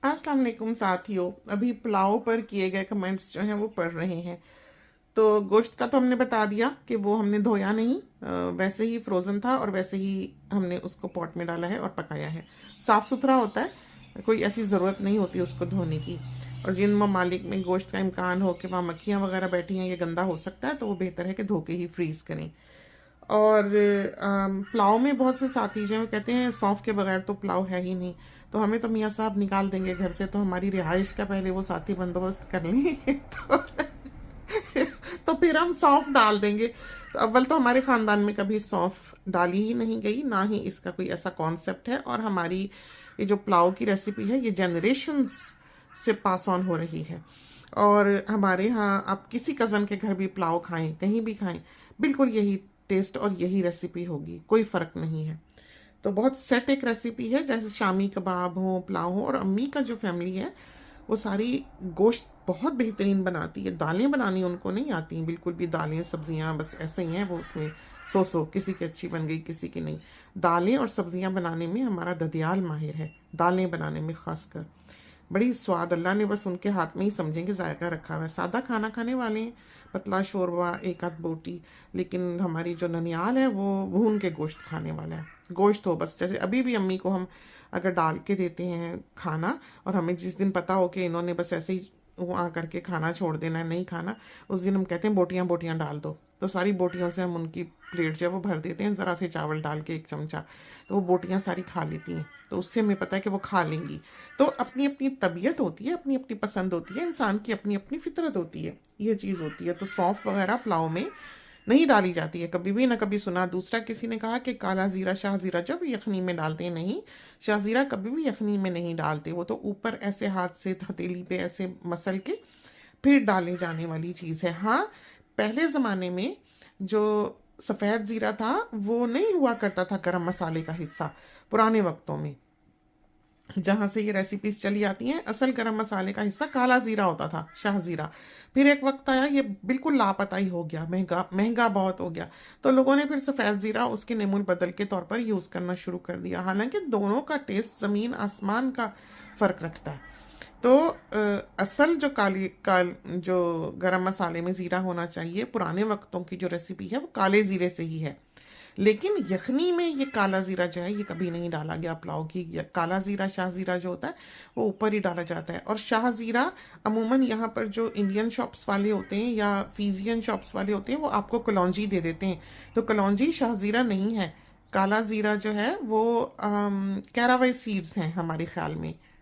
अस्सलाम वालेकुम साथियों। अभी पुलाव पर किए गए कमेंट्स जो हैं वो पढ़ रहे हैं। तो गोश्त का तो हमने बता दिया कि वो हमने धोया नहीं, वैसे ही फ्रोज़न था और वैसे ही हमने उसको पॉट में डाला है और पकाया है। साफ़ सुथरा होता है, कोई ऐसी ज़रूरत नहीं होती उसको धोने की। और जिन ममालिक में गोश्त का इम्कान हो कि वहाँ मक्खियाँ वगैरह बैठी हैं, ये गंदा हो सकता है, तो वो बेहतर है कि धो के ही फ्रीज़ करें। और पुलाव में बहुत से साथी जो हैं वो कहते हैं सौंफ के बगैर तो पुलाव है ही नहीं। तो हमें तो मियाँ साहब निकाल देंगे घर से, तो हमारी रिहाइश का पहले वो साथी बंदोबस्त कर लेंगे तो फिर हम सौंफ डाल देंगे। तो अव्वल तो हमारे ख़ानदान में कभी सौंफ डाली ही नहीं गई, ना ही इसका कोई ऐसा कॉन्सेप्ट है। और हमारी ये जो पुलाव की रेसिपी है ये जनरेशन्स से पास ऑन हो रही है। और हमारे यहाँ आप किसी कज़न के घर भी पुलाव खाएं, कहीं भी खाएं, बिल्कुल यही टेस्ट और यही रेसिपी होगी, कोई फ़र्क नहीं है। तो बहुत सेट एक रेसिपी है, जैसे शामी कबाब हो, पुलाव हो। और अम्मी का जो फैमिली है वो सारी गोश्त बहुत बेहतरीन बनाती है। दालें बनानी उनको नहीं आती बिल्कुल भी, दालें सब्जियां बस ऐसे ही हैं वो, उसमें सो किसी की अच्छी बन गई किसी की नहीं। दालें और सब्जियां बनाने में हमारा ददियाल माहिर है, दालें बनाने में खासकर बड़ी स्वाद। अल्लाह ने बस उनके हाथ में ही समझेंगे जायका रखा हुआ है। सादा खाना खाने वाले हैं, पतला शोरबा, एक आध बोटी। लेकिन हमारी जो ननियाल है वो भून के गोश्त खाने वाला है। गोश्त हो बस, जैसे अभी भी अम्मी को हम अगर डाल के देते हैं खाना, और हमें जिस दिन पता हो कि इन्होंने बस ऐसे ही वहाँ करके खाना छोड़ देना है, नहीं खाना, उस दिन हम कहते हैं बोटियाँ बोटियाँ डाल दो। तो सारी बोटियों से हम उनकी प्लेट जो है वो भर देते हैं, ज़रा से चावल डाल के एक चमचा, तो वो बोटियाँ सारी खा लेती हैं। तो उससे हमें पता है कि वो खा लेंगी। तो अपनी अपनी तबीयत होती है, अपनी अपनी पसंद होती है, इंसान की अपनी अपनी फितरत होती है, ये चीज़ होती है। तो सौंफ वगैरह पुलाव में नहीं डाली जाती है, कभी भी ना कभी सुना। दूसरा किसी ने कहा कि काला ज़ीरा शाह ज़ीरा जब यखनी में डालते हैं, नहीं, शाह ज़ीरा कभी भी यखनी में नहीं डालते। वो तो ऊपर ऐसे हाथ से हथेली पे ऐसे मसल के फिर डाले जाने वाली चीज़ है। हाँ, पहले ज़माने में जो सफ़ेद ज़ीरा था वो नहीं हुआ करता था गरम मसाले का हिस्सा। पुराने वक्तों में जहाँ से ये रेसिपीज चली आती हैं, असल गरम मसाले का हिस्सा काला ज़ीरा होता था, शाह ज़ीरा। फिर एक वक्त आया ये बिल्कुल लापता ही हो गया, महंगा महंगा बहुत हो गया। तो लोगों ने फिर सफ़ेद ज़ीरा उसके नेमुल बदल के तौर पर यूज़ करना शुरू कर दिया। हालांकि दोनों का टेस्ट ज़मीन आसमान का फ़र्क रखता है। तो असल जो जो गरम मसाले में ज़ीरा होना चाहिए, पुराने वक्तों की जो रेसिपी है वो काले ज़ीरे से ही है। लेकिन यखनी में ये काला ज़ीरा जो है ये कभी नहीं डाला गया पुलाव की। काला ज़ीरा शाह ज़ीरा जो होता है वो ऊपर ही डाला जाता है। और शाह ज़ीरा अमूमन यहाँ पर जो इंडियन शॉप्स वाले होते हैं या फीजियन शॉप्स वाले होते हैं वो आपको कलौंजी दे देते हैं। तो कलौंजी शाह ज़ीरा नहीं है। काला ज़ीरा जो है वो कैरावे सीड्स हैं हमारे ख्याल में।